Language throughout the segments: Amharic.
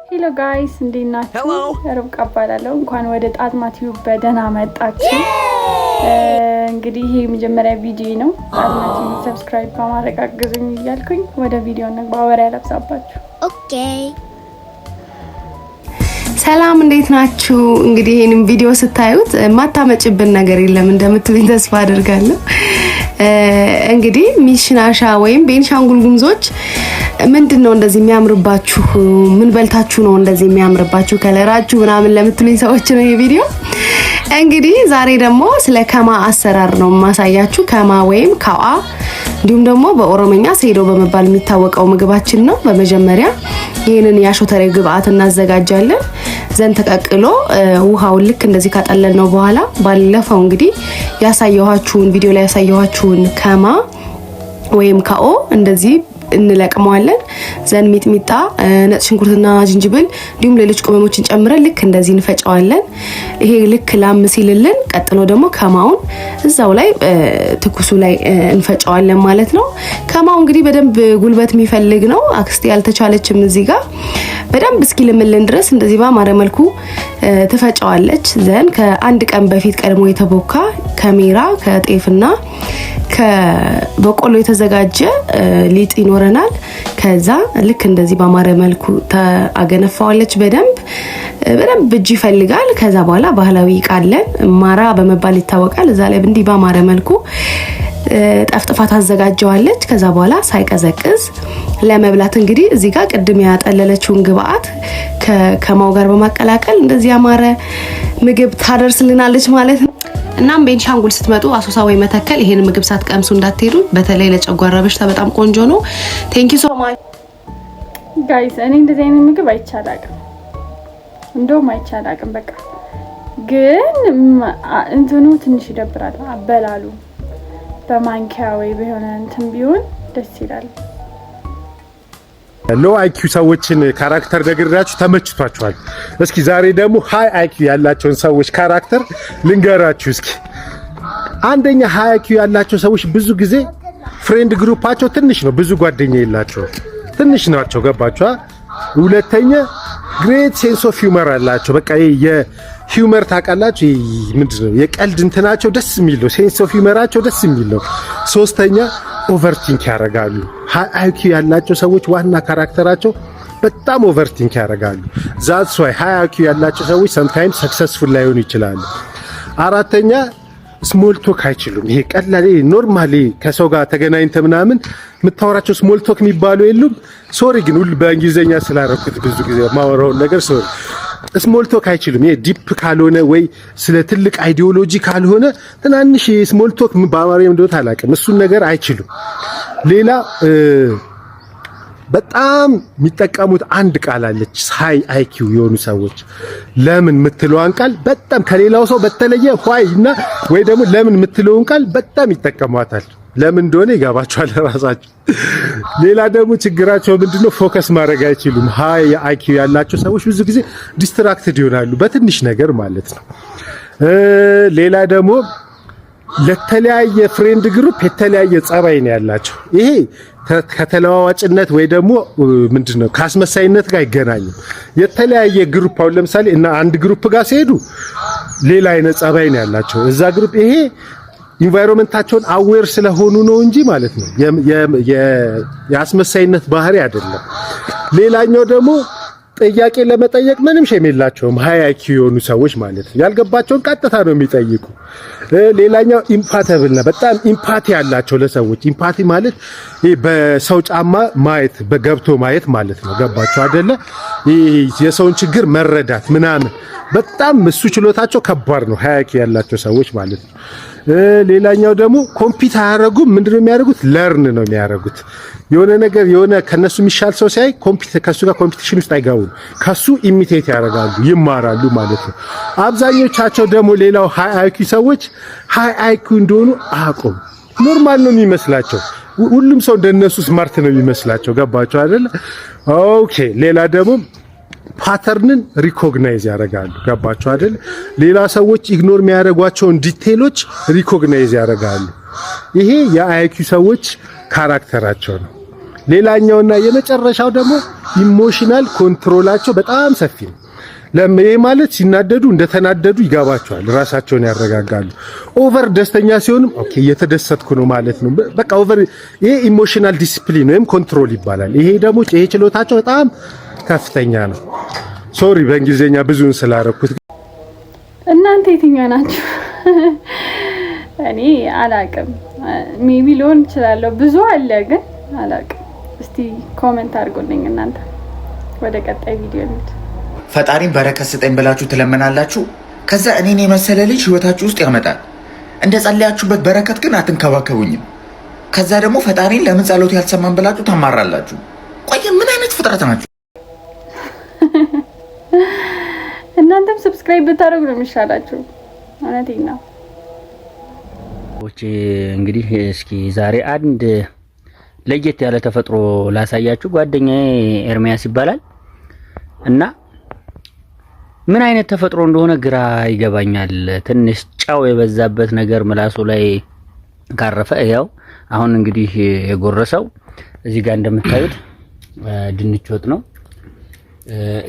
ሄሎ ጋይስ እንዴት ናችሁ? ርብቃ እባላለሁ። እንኳን ወደ ጣዝማ ቲዩብ በደህና መጣችሁ። እንግዲህ ይሄ የመጀመሪያ ቪዲዮ ነው። ጣዝማ ቲዩብ ሰብስክራይብ በማድረግ አግዙኝ እያልኩኝ ወደ ቪዲዮ ነው ባወራ ያለብሳባችሁ። ኦኬ ሰላም እንዴት ናችሁ? እንግዲህ ይሄንን ቪዲዮ ስታዩት ማታመጭብን ነገር የለም እንደምትሉኝ ተስፋ አደርጋለሁ። እንግዲህ ሚሽናሻ ወይም ቤንሻንጉል ጉሙዞች ምንድነው እንደዚህ የሚያምርባችሁ? ምን በልታችሁ ነው እንደዚህ የሚያምርባችሁ ከለራችሁ ምናምን ለምትሉኝ ሰዎች ነው ይሄ ቪዲዮ። እንግዲህ ዛሬ ደግሞ ስለ ከማ አሰራር ነው ማሳያችሁ። ከማ ወይም ካዋ እንዲሁም ደግሞ በኦሮሞኛ ሴዶ በመባል የሚታወቀው ምግባችን ነው። በመጀመሪያ ይሄንን ያሾተሬ ግብአት እናዘጋጃለን። ዘን ተቀቅሎ ውሃውን ልክ እንደዚህ ካጠለል ነው በኋላ ባለፈው እንግዲህ ያሳየኋችሁን ቪዲዮ ላይ ያሳየኋችሁን ከማ ወይም ካኦ እንደዚህ እንለቅመዋለን። ዘን ሚጥሚጣ፣ ነጭ ሽንኩርትና ዝንጅብል እንዲሁም ሌሎች ቅመሞችን ጨምረን ልክ እንደዚህ እንፈጫዋለን። ይሄ ልክ ላም ሲልልን ቀጥሎ ደግሞ ከማውን እዛው ላይ ትኩሱ ላይ እንፈጫዋለን ማለት ነው። ከማው እንግዲህ በደንብ ጉልበት የሚፈልግ ነው። አክስቴ ያልተቻለችም እዚህ ጋር በደንብ እስኪልምልን ድረስ እንደዚህ ባማረ መልኩ ትፈጫዋለች። ዘን ከአንድ ቀን በፊት ቀድሞ የተቦካ ከሜራ ከጤፍና ከበቆሎ የተዘጋጀ ሊጥ ይኖረናል። ከዛ ልክ እንደዚህ ባማረ መልኩ ታገነፋዋለች። በደንብ እጅ ይፈልጋል። ከዛ በኋላ ባህላዊ ቃለን ማራ በመባል ይታወቃል። እዛ ላይ እንዲህ ባማረ መልኩ ጠፍጥፋ ታዘጋጀዋለች። ከዛ በኋላ ሳይቀዘቅዝ ለመብላት እንግዲህ እዚህ ጋር ቅድም ያጠለለችውን ግብአት ከማው ጋር በማቀላቀል እንደዚህ ያማረ ምግብ ታደርስልናለች ማለት ነው። እናም ቤንሻንጉል ስትመጡ አሶሳ ወይ መተከል ይሄን ምግብ ሳትቀምሱ እንዳትሄዱ። በተለይ ለጨጓራ በሽታ በጣም ቆንጆ ነው። ቴንክ ዩ ሶ ማች ጋይስ። እኔ እንደዚህ አይነት ምግብ አይቻላቅም፣ እንደውም አይቻላቅም። በቃ ግን እንትኑ ትንሽ ይደብራል አበላሉ። በማንኪያ ወይ በሆነ እንትን ቢሆን ደስ ይላል። ሎ አይኪው ሰዎችን ካራክተር ደግራችሁ ተመችቷቸዋል። እስኪ ዛሬ ደግሞ ሃይ አይኪው ያላቸውን ሰዎች ካራክተር ልንገራችሁ። እስኪ አንደኛ ሃይ አይኪው ያላቸው ሰዎች ብዙ ጊዜ ፍሬንድ ግሩፓቸው ትንሽ ነው፣ ብዙ ጓደኛ የላቸው፣ ትንሽ ናቸው። ገባችሁ? ሁለተኛ ግሬት ሴንስ ኦፍ ሂውመር አላቸው። በቃ የሂውመር ታውቃላችሁ፣ ምንድነው የቀልድ እንትናቸው ደስ የሚል ነው። ሴንስ ኦፍ ሂውመራቸው ደስ የሚል ነው። ሶስተኛ ኦቨርቲንክ ያደርጋሉ። ሃይ አይኪው ያላቸው ሰዎች ዋና ካራክተራቸው በጣም ኦቨርቲንክ ያደርጋሉ። ዛትስ ዋይ ሃይ አይኪው ያላቸው ሰዎች ሰምታይምስ ሰክሰስፉል ላይሆኑ ይችላሉ። አራተኛ ስሞል ቶክ አይችሉም። ይሄ ቀላል ኖርማሊ ከሰው ጋር ተገናኝተ ምናምን የምታወራቸው ስሞል ቶክ የሚባሉ የሉም። ሶሪ ግን ሁሉ በእንግሊዘኛ ስላረኩት ብዙ ጊዜ ማወራውን ነገር ሶሪ። ስሞል ቶክ አይችሉም። ይሄ ዲፕ ካልሆነ ወይ ስለ ትልቅ አይዲዮሎጂ ካልሆነ ትናንሽ ስሞል ቶክ በአማርኛ እንደው ታላቅም እሱን ነገር አይችሉም። ሌላ በጣም የሚጠቀሙት አንድ ቃል አለች ሃይ አይኪው የሆኑ ሰዎች ለምን የምትለውን ቃል በጣም ከሌላው ሰው በተለየ ዋይ እና ወይ ደግሞ ለምን የምትለውን ቃል በጣም ይጠቀሟታል። ለምን እንደሆነ ይገባቸዋል ራሳቸው። ሌላ ደግሞ ችግራቸው ምንድነው? ፎከስ ማድረግ አይችሉም። ሃይ አይኪው ያላቸው ሰዎች ብዙ ጊዜ ዲስትራክትድ ይሆናሉ በትንሽ ነገር ማለት ነው። ሌላ ደግሞ ለተለያየ ፍሬንድ ግሩፕ የተለያየ ጸባይ ነው ያላቸው። ይሄ ከተለዋዋጭነት ወይ ደግሞ ምንድነው ካስመሳይነት ጋር አይገናኝም። የተለያየ ግሩፕ አሁን ለምሳሌ እና አንድ ግሩፕ ጋር ሲሄዱ ሌላ አይነት ጸባይ ነው ያላቸው እዛ ግሩፕ። ይሄ ኢንቫይሮንመንታቸውን አዌር ስለሆኑ ነው እንጂ ማለት ነው የአስመሳይነት ባህሪ አይደለም። ሌላኛው ደግሞ ጥያቄ ለመጠየቅ ምንም ሸም የላቸውም ሃይ አይኪው የሆኑ ሰዎች ማለት ነው። ያልገባቸውን ቀጥታ ነው የሚጠይቁ። ሌላኛው ኢምፓቲብል ነው። በጣም ኢምፓቲ ያላቸው ለሰዎች። ኢምፓቲ ማለት ይሄ በሰው ጫማ ማየት በገብቶ ማየት ማለት ነው። ገባቸው አይደለ? ይሄ የሰውን ችግር መረዳት ምናምን በጣም እሱ ችሎታቸው ከባድ ነው ሃይ አይኪው ያላቸው ሰዎች ማለት ነው። ሌላኛው ደግሞ ኮምፒት አያረጉም። ምንድነው የሚያደርጉት? ለርን ነው የሚያደርጉት። የሆነ ነገር የሆነ ከነሱ የሚሻል ሰው ሲያይ ከሱ ጋር ኮምፒቲሽን ውስጥ አይገቡም። ከሱ ኢሚቴት ያደርጋሉ፣ ይማራሉ ማለት ነው። አብዛኞቻቸው ደግሞ ሌላው ሃይ አይኪው ሰዎች ሃይ አይኪው እንደሆኑ አያውቁም። ኖርማል ነው የሚመስላቸው። ሁሉም ሰው እንደነሱ ስማርት ነው የሚመስላቸው። ገባቸው አይደል? ኦኬ። ሌላ ደግሞ ፓተርንን ሪኮግናይዝ ያደርጋሉ። ገባቸው አይደል? ሌላ ሰዎች ኢግኖር የሚያደርጓቸውን ዲቴሎች ሪኮግናይዝ ያደርጋሉ። ይሄ የአይኪው ሰዎች ካራክተራቸው ነው። ሌላኛውና የመጨረሻው ደግሞ ኢሞሽናል ኮንትሮላቸው በጣም ሰፊ ነው። ይሄ ማለት ሲናደዱ እንደተናደዱ ይገባቸዋል፣ ራሳቸውን ያረጋጋሉ። ኦቨር ደስተኛ ሲሆንም ኦኬ እየተደሰትኩ ነው ማለት ነው። በቃ ኦቨር ይሄ ኢሞሽናል ዲሲፕሊን ወይም ኮንትሮል ይባላል። ይሄ ደግሞ ይሄ ችሎታቸው በጣም ከፍተኛ ነው። ሶሪ በእንግሊዘኛ ብዙን ስላረኩት። እናንተ የትኛው ናችሁ? እኔ አላቅም። ሜቢ ሊሆን ይችላል ብዙ አለ ግን አላቅም። እስቲ ኮሜንት አድርጉልኝ እናንተ። ወደ ቀጣይ ቪዲዮ እንሂድ። ፈጣሪን በረከት ስጠኝ ብላችሁ ትለምናላችሁ። ከዛ እኔን የመሰለ ልጅ ህይወታችሁ ውስጥ ያመጣል። እንደ ጸለያችሁበት በረከት ግን አትንከባከቡኝም። ከዛ ደግሞ ፈጣሪን ለምን ጸሎት ያልሰማን ብላችሁ ታማራላችሁ። ቆይ ምን አይነት ፍጥረት ናችሁ? እናንተም ሰብስክራይብ ብታደርጉ ነው የሚሻላችሁ። እውነቴን ነው። እንግዲህ እስኪ ዛሬ አንድ ለየት ያለ ተፈጥሮ ላሳያችሁ። ጓደኛዬ ኤርሚያስ ይባላል እና ምን አይነት ተፈጥሮ እንደሆነ ግራ ይገባኛል። ትንሽ ጫው የበዛበት ነገር ምላሱ ላይ ካረፈ ያው አሁን እንግዲህ የጎረሰው እዚህ ጋር እንደምታዩት ድንች ወጥ ነው።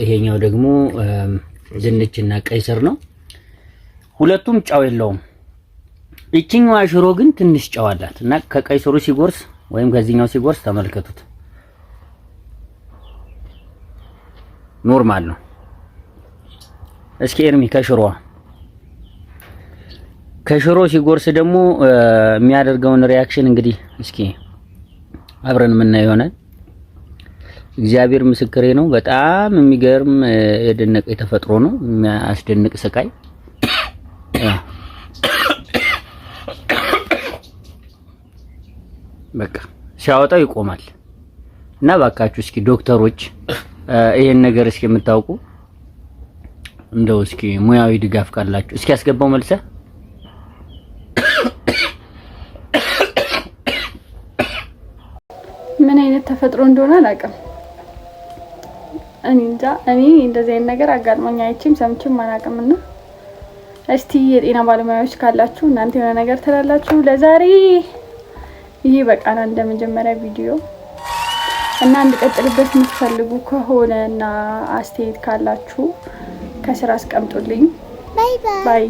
ይሄኛው ደግሞ ድንችና ቀይ ስር ነው። ሁለቱም ጫው የለውም። እቺኛዋ ሽሮ ግን ትንሽ ጫው አላት እና ከቀይ ስሩ ሲጎርስ ወይም ከዚህኛው ሲጎርስ ተመልከቱት፣ ኖርማል ነው። እስኪ ኤርሚ ከሽሮ ሲጎርስ ደግሞ የሚያደርገውን ሪያክሽን እንግዲህ እስኪ አብረን የምናየው ይሆናል። እግዚአብሔር ምስክሬ ነው። በጣም የሚገርም የደነቀ የተፈጥሮ ነው። የሚያስደንቅ ስቃይ በቃ ሲያወጣው ይቆማል። እና ባካችሁ እስኪ ዶክተሮች ይሄን ነገር እስኪ የምታውቁ እንደው እስኪ ሙያዊ ድጋፍ ካላችሁ እስኪ ያስገባው መልሰ ምን አይነት ተፈጥሮ እንደሆነ አላውቅም። እኔ እንጃ። እኔ እንደዚህ አይነት ነገር አጋጥሞኝ አይቼም ሰምቼም አላውቅምና እስቲ የጤና ባለሙያዎች ካላችሁ እናንተ የሆነ ነገር ትላላችሁ። ለዛሬ ይሄ በቃና እንደ መጀመሪያ ቪዲዮ እና እንድቀጥልበት የምትፈልጉ ከሆነና አስተያየት ካላችሁ ከስራ አስቀምጡልኝ። ባይ ባይ።